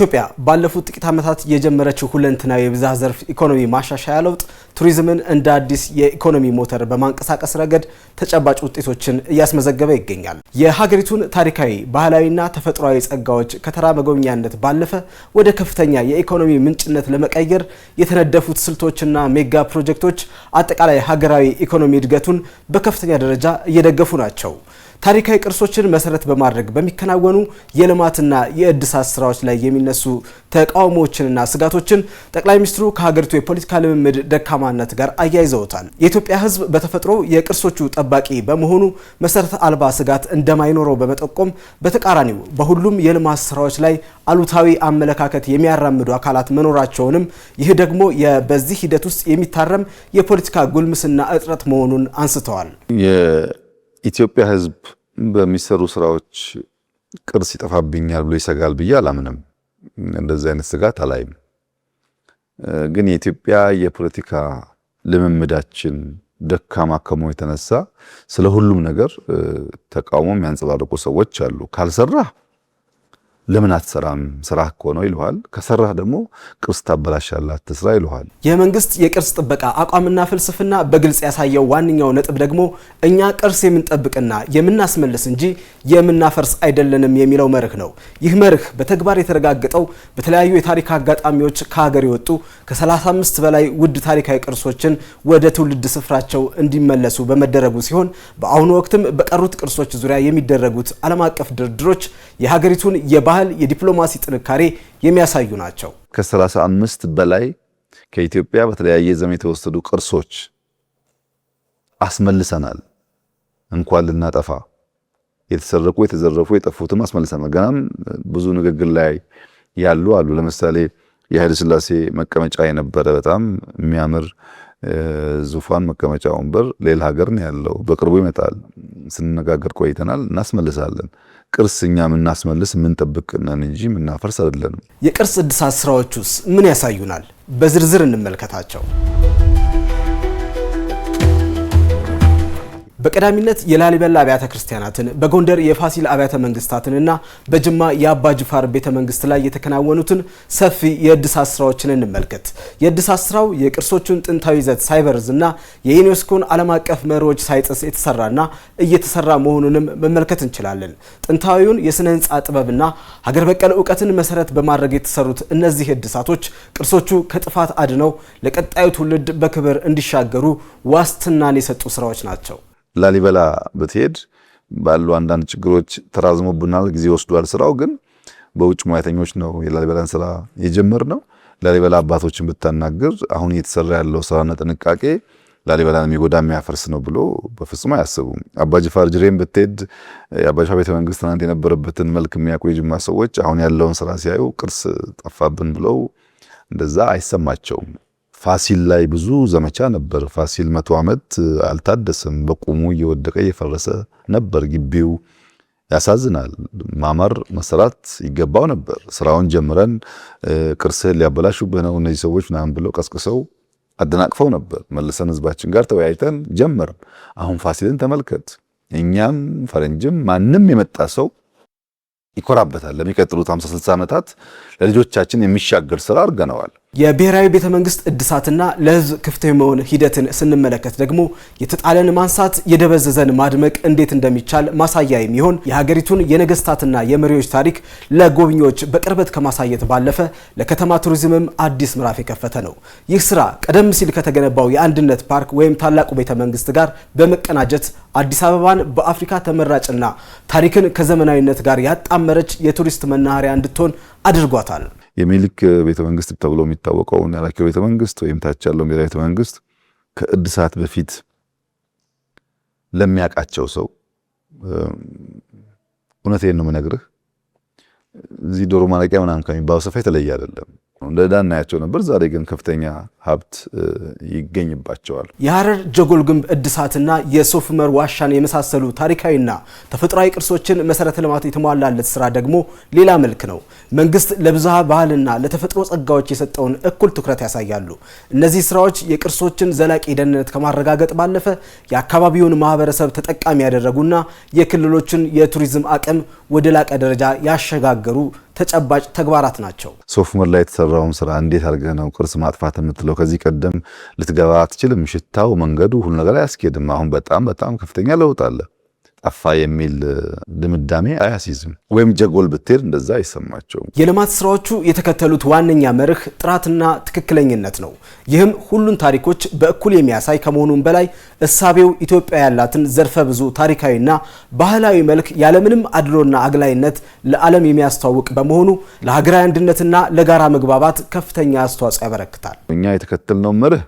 ኢትዮጵያ ባለፉት ጥቂት ዓመታት የጀመረችው ሁለንተናዊ የብዝሃ ዘርፍ ኢኮኖሚ ማሻሻያ ለውጥ ቱሪዝምን እንደ አዲስ የኢኮኖሚ ሞተር በማንቀሳቀስ ረገድ ተጨባጭ ውጤቶችን እያስመዘገበ ይገኛል። የሀገሪቱን ታሪካዊ፣ ባህላዊና ተፈጥሯዊ ጸጋዎች ከተራ መጎብኛነት ባለፈ ወደ ከፍተኛ የኢኮኖሚ ምንጭነት ለመቀየር የተነደፉት ስልቶችና ሜጋ ፕሮጀክቶች አጠቃላይ ሀገራዊ ኢኮኖሚ እድገቱን በከፍተኛ ደረጃ እየደገፉ ናቸው። ታሪካዊ ቅርሶችን መሰረት በማድረግ በሚከናወኑ የልማትና የእድሳት ስራዎች ላይ የሚነሱ ተቃውሞዎችንና ስጋቶችን ጠቅላይ ሚኒስትሩ ከሀገሪቱ የፖለቲካ ልምምድ ደካማነት ጋር አያይዘውታል። የኢትዮጵያ ሕዝብ በተፈጥሮ የቅርሶቹ ጠባቂ በመሆኑ መሰረተ አልባ ስጋት እንደማይኖረው በመጠቆም በተቃራኒው በሁሉም የልማት ስራዎች ላይ አሉታዊ አመለካከት የሚያራምዱ አካላት መኖራቸውንም ይህ ደግሞ በዚህ ሂደት ውስጥ የሚታረም የፖለቲካ ጉልምስና እጥረት መሆኑን አንስተዋል። ኢትዮጵያ ሕዝብ በሚሰሩ ስራዎች ቅርስ ይጠፋብኛል ብሎ ይሰጋል ብዬ አላምንም። እንደዚህ አይነት ስጋት አላይም። ግን የኢትዮጵያ የፖለቲካ ልምምዳችን ደካማ ከመሆኑ የተነሳ ስለ ሁሉም ነገር ተቃውሞ የሚያንጸባርቁ ሰዎች አሉ። ካልሰራህ ለምን አትሰራም? ስራህ እኮ ነው ይልዋል። ከሰራህ ደግሞ ቅርስ ታበላሻለህ፣ አትስራ ይልዋል። የመንግስት የቅርስ ጥበቃ አቋምና ፍልስፍና በግልጽ ያሳየው ዋነኛው ነጥብ ደግሞ እኛ ቅርስ የምንጠብቅና የምናስመልስ እንጂ የምናፈርስ አይደለንም የሚለው መርህ ነው። ይህ መርህ በተግባር የተረጋገጠው በተለያዩ የታሪክ አጋጣሚዎች ከሀገር የወጡ ከ35 በላይ ውድ ታሪካዊ ቅርሶችን ወደ ትውልድ ስፍራቸው እንዲመለሱ በመደረጉ ሲሆን በአሁኑ ወቅትም በቀሩት ቅርሶች ዙሪያ የሚደረጉት ዓለም አቀፍ ድርድሮች የሀገሪቱን የባህል የዲፕሎማሲ ጥንካሬ የሚያሳዩ ናቸው። ከ35 በላይ ከኢትዮጵያ በተለያየ ዘመን የተወሰዱ ቅርሶች አስመልሰናል። እንኳን ልናጠፋ የተሰረቁ፣ የተዘረፉ፣ የጠፉትም አስመልሰናል። ገናም ብዙ ንግግር ላይ ያሉ አሉ። ለምሳሌ የኃይለ ሥላሴ መቀመጫ የነበረ በጣም የሚያምር ዙፋን መቀመጫ ወንበር ሌላ ሀገር ነው ያለው። በቅርቡ ይመጣል። ስንነጋገር ቆይተናል። እናስመልሳለን። ቅርስ እኛ የምናስመልስ የምንጠብቅ ነን እንጂ የምናፈርስ አይደለንም። የቅርስ እድሳት ስራዎቹስ ምን ያሳዩናል? በዝርዝር እንመልከታቸው። በቀዳሚነት የላሊበላ አብያተ ክርስቲያናትን፣ በጎንደር የፋሲል አብያተ መንግስታትንና በጅማ የአባ ጅፋር ቤተ መንግስት ላይ የተከናወኑትን ሰፊ የእድሳት ስራዎችን እንመልከት። የእድሳት ስራው የቅርሶቹን ጥንታዊ ይዘት ሳይበርዝና የዩኔስኮን ዓለም አቀፍ መርሆች ሳይጥስ የተሰራና እየተሰራ መሆኑንም መመልከት እንችላለን። ጥንታዊውን የስነ ህንፃ ጥበብና ሀገር በቀል እውቀትን መሰረት በማድረግ የተሰሩት እነዚህ እድሳቶች ቅርሶቹ ከጥፋት አድነው ለቀጣዩ ትውልድ በክብር እንዲሻገሩ ዋስትናን የሰጡ ስራዎች ናቸው። ላሊበላ ብትሄድ ባሉ አንዳንድ ችግሮች ተራዝሞብናል፣ ጊዜ ወስዷል። ስራው ግን በውጭ ሙያተኞች ነው የላሊበላን ስራ የጀመርነው። ላሊበላ አባቶችን ብታናግር አሁን እየተሰራ ያለው ስራና ጥንቃቄ ላሊበላን የሚጎዳ የሚያፈርስ ነው ብሎ በፍጹም አያስቡም። አባ ጅፋር ጅሬም ብትሄድ የአባ ጅፋር ቤተ መንግስት ትናንት የነበረበትን መልክ የሚያውቁ የጅማ ሰዎች አሁን ያለውን ስራ ሲያዩ ቅርስ ጠፋብን ብለው እንደዛ አይሰማቸውም። ፋሲል ላይ ብዙ ዘመቻ ነበር። ፋሲል 100 ዓመት አልታደሰም። በቁሙ እየወደቀ እየፈረሰ ነበር። ግቢው ያሳዝናል። ማማር መሰራት ይገባው ነበር። ስራውን ጀምረን ቅርስህን ሊያበላሹብህ ነው እነዚህ ሰዎች ምናምን ብለው ቀስቅሰው አደናቅፈው ነበር። መልሰን ህዝባችን ጋር ተወያይተን ጀመርን። አሁን ፋሲልን ተመልከት። እኛም ፈረንጅም ማንም የመጣ ሰው ይኮራበታል። ለሚቀጥሉት 50-60 ዓመታት ለልጆቻችን የሚሻገር ስራ አድርገነዋል። የብሔራዊ ቤተ መንግስት እድሳትና ለህዝብ ክፍት የመሆን ሂደትን ስንመለከት ደግሞ የተጣለን ማንሳት የደበዘዘን ማድመቅ እንዴት እንደሚቻል ማሳያ የሚሆን የሀገሪቱን የነገስታትና የመሪዎች ታሪክ ለጎብኚዎች በቅርበት ከማሳየት ባለፈ ለከተማ ቱሪዝምም አዲስ ምዕራፍ የከፈተ ነው። ይህ ስራ ቀደም ሲል ከተገነባው የአንድነት ፓርክ ወይም ታላቁ ቤተ መንግስት ጋር በመቀናጀት አዲስ አበባን በአፍሪካ ተመራጭና ታሪክን ከዘመናዊነት ጋር ያጣመረች የቱሪስት መናኸሪያ እንድትሆን አድርጓታል። የሚኒልክ ቤተ መንግስት ተብሎ የሚታወቀው የአራት ኪሎ ቤተ መንግስት ወይም ታች ያለው ብሔራዊ ቤተ መንግስት ከእድሳት በፊት ለሚያውቃቸው ሰው እውነቴን ነው የምነግርህ፣ እዚህ ዶሮ ማለቂያ ምናምን ከሚባለው ሰፋ የተለየ አይደለም። እንደ ዳና እናያቸው ነበር። ዛሬ ግን ከፍተኛ ሀብት ይገኝባቸዋል። የሐረር ጀጎል ግንብ እድሳትና የሶፍ ዑመር ዋሻን የመሳሰሉ ታሪካዊና ተፈጥሯዊ ቅርሶችን መሰረተ ልማት የተሟላለት ስራ ደግሞ ሌላ መልክ ነው። መንግስት ለብዝሃ ባህልና ለተፈጥሮ ጸጋዎች የሰጠውን እኩል ትኩረት ያሳያሉ። እነዚህ ስራዎች የቅርሶችን ዘላቂ ደህንነት ከማረጋገጥ ባለፈ የአካባቢውን ማህበረሰብ ተጠቃሚ ያደረጉና የክልሎችን የቱሪዝም አቅም ወደ ላቀ ደረጃ ያሸጋገሩ ተጨባጭ ተግባራት ናቸው። ሶፍመር ላይ የተሰራውን ስራ እንዴት አድርገህ ነው ቅርስ ማጥፋት የምትለው? ከዚህ ቀደም ልትገባ አትችልም። ሽታው፣ መንገዱ፣ ሁሉ ነገር አያስኬድም። አሁን በጣም ከፍተኛ ለውጥ አለ። ጠፋ የሚል ድምዳሜ አያስይዝም። ወይም ጀጎል ብትሄድ እንደዛ አይሰማቸውም። የልማት ስራዎቹ የተከተሉት ዋነኛ መርህ ጥራትና ትክክለኝነት ነው። ይህም ሁሉን ታሪኮች በእኩል የሚያሳይ ከመሆኑም በላይ እሳቤው ኢትዮጵያ ያላትን ዘርፈ ብዙ ታሪካዊና ባህላዊ መልክ ያለምንም አድሎና አግላይነት ለዓለም የሚያስተዋውቅ በመሆኑ ለሀገራዊ አንድነትና ለጋራ መግባባት ከፍተኛ አስተዋጽኦ ያበረክታል። እኛ የተከተልነው መርህ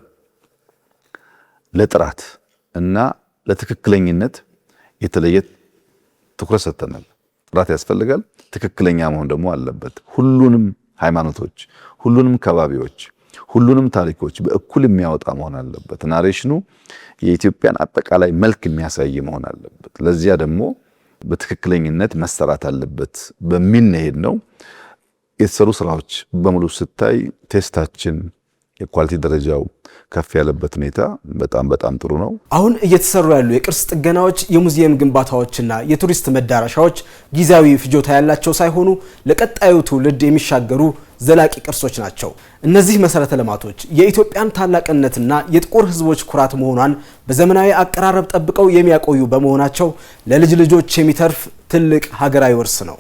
ለጥራት እና ለትክክለኝነት የተለየ ትኩረት ሰጥተናል። ጥራት ያስፈልጋል፣ ትክክለኛ መሆን ደግሞ አለበት። ሁሉንም ሃይማኖቶች፣ ሁሉንም ከባቢዎች፣ ሁሉንም ታሪኮች በእኩል የሚያወጣ መሆን አለበት። ናሬሽኑ የኢትዮጵያን አጠቃላይ መልክ የሚያሳይ መሆን አለበት። ለዚያ ደግሞ በትክክለኝነት መሰራት አለበት በሚል ነው። የተሰሩ ስራዎች በሙሉ ስታይ ቴስታችን የኳሊቲ ደረጃው ከፍ ያለበት ሁኔታ በጣም ጥሩ ነው። አሁን እየተሰሩ ያሉ የቅርስ ጥገናዎች፣ የሙዚየም ግንባታዎችና የቱሪስት መዳረሻዎች ጊዜያዊ ፍጆታ ያላቸው ሳይሆኑ ለቀጣዩ ትውልድ የሚሻገሩ ዘላቂ ቅርሶች ናቸው። እነዚህ መሰረተ ልማቶች የኢትዮጵያን ታላቅነትና የጥቁር ሕዝቦች ኩራት መሆኗን በዘመናዊ አቀራረብ ጠብቀው የሚያቆዩ በመሆናቸው ለልጅ ልጆች የሚተርፍ ትልቅ ሀገራዊ ውርስ ነው።